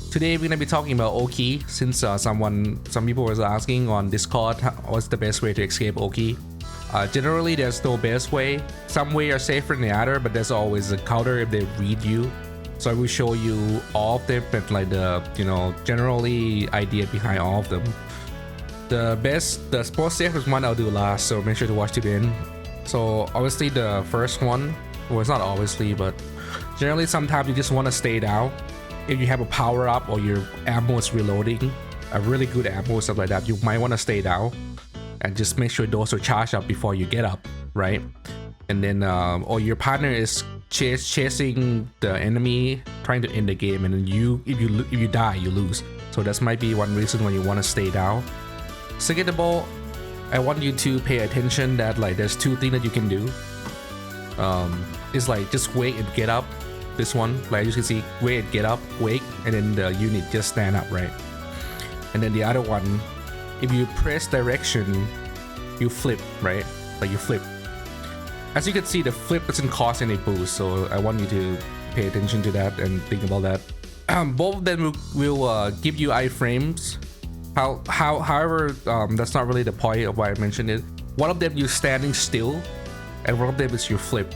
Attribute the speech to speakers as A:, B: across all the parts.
A: today we're gonna be talking about Oki, since some people was asking on Discord what's the best way to escape Oki. Generally there's no best way. Some way are safer than the other, but there's always a counter if they read you. So I will show you all of them, but like the generally idea behind all of them. The most safest one I'll do last, so make sure to watch to the end. So obviously the first one, well, it's not obviously, but generally sometimes you just want to stay down. If you have a power up or your ammo is reloading, a really good ammo, stuff like that, you might want to stay down and just make sure those are charged up before you get up, right? And then or your partner is chasing the enemy, trying to end the game, and then if you die, you lose. So that might be one reason why you want to stay down. Second of all, I want you to pay attention that like there's two things that you can do. It's like just wait and get up. This one, like you can see, wait and get up, wake, and then the unit just stand up, right? And then the other one, if you press direction, you flip, right? Like you flip. As you can see, the flip doesn't cost any boost, so I want you to pay attention to that and think about that. Both of them will give you iframes. However, that's not really the point of why I mentioned it. One of them you're standing still, and one of them is your flip.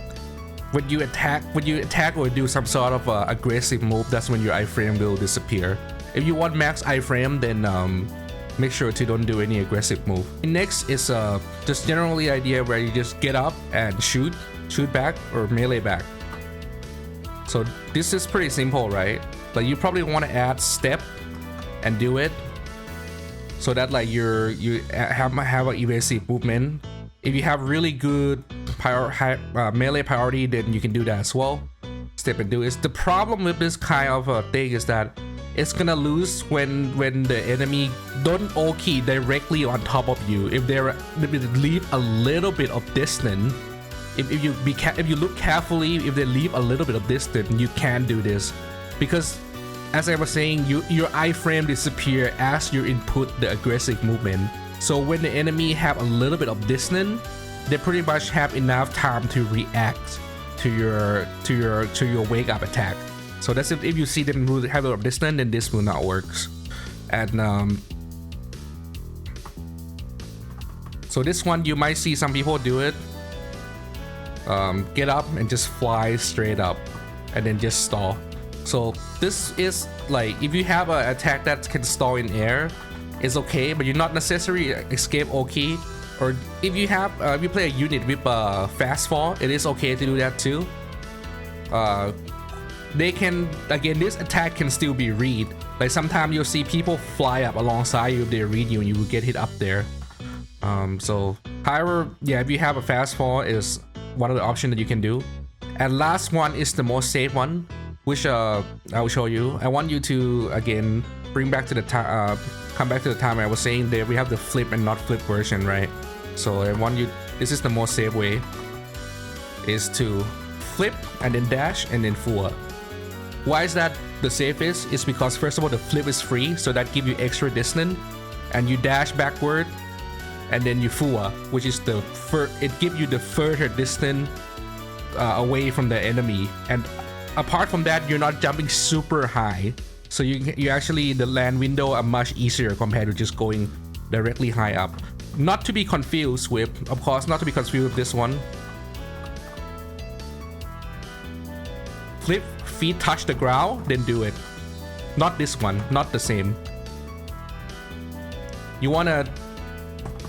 A: When you attack or do some sort of aggressive move, that's when your iframe will disappear. If you want max iframe, then make sure to don't do any aggressive move. Next is just generally idea where you just get up and shoot back or melee back. So this is pretty simple, right? Like you probably want to add step and do it, so that like you have an evasive movement. If you have really good melee priority, then you can do that as well. Step and do it. The problem with this kind of thing is that it's gonna lose when the enemy don't Oki directly on top of you. If they leave a little bit of distance, if you look carefully, if they leave a little bit of distance, you can do this, because as I was saying, your iframe disappear as you input the aggressive movement. So when the enemy have a little bit of distance, they pretty much have enough time to react to your wake up attack. So that's if you see them have a little distance, then this will not work. And so this one you might see some people do it. Get up and just fly straight up, and then just stall. So this is like if you have an attack that can stall in air, it's okay, but you're not necessarily escape Oki. Or if you have if you play a unit with fast fall, it is okay to do that too. They can, again, this attack can still be read. Like sometimes you'll see people fly up alongside you if they read you, and you will get hit up there. So however, yeah, if you have a fast fall is one of the options that you can do. And last one is the most safe one, which I will show you. I want you to again bring back to the time, come back to the time I was saying that we have the flip and not flip version, right? So I want you, this is the most safe way, is to flip and then dash and then forward. Why is that the safest? It's because first of all, the flip is free, so that gives you extra distance, and you dash backward and then you forward, which is it gives you the further distance away from the enemy. And apart from that, you're not jumping super high, so you actually, the land window are much easier compared to just going directly high up. Not to be confused with, of course, not to be confused with this one. Flip, feet touch the ground, then do it. Not this one, not the same. You wanna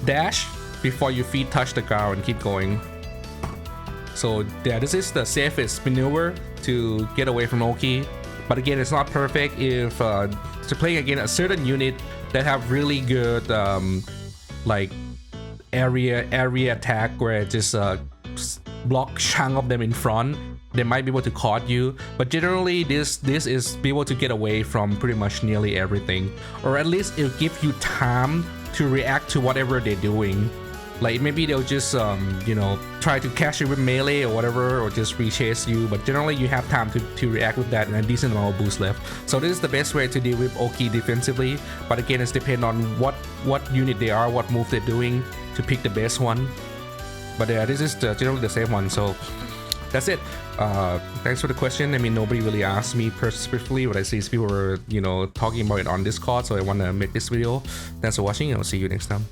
A: dash before your feet touch the ground and keep going. So yeah, this is the safest maneuver to get away from Oki. But again, it's not perfect if to play against a certain unit that have really good like area attack, where it just block chunk of them in front. They might be able to caught you, but generally this is be able to get away from pretty much nearly everything, or at least it'll give you time to react to whatever they're doing. Like maybe they'll just you know, try to catch you with melee or whatever, or just re-chase you, but generally you have time to react with that and a decent amount of boost left. So this is the best way to deal with Oki defensively, but again, it's depend on what unit they are, what move they're doing, to pick the best one. But yeah, this is generally the same one. So that's it. Thanks for the question. I mean, nobody really asked me specifically, but I see people were, you know, talking about it on Discord, so I want to make this video. Thanks for watching, and I'll see you next time.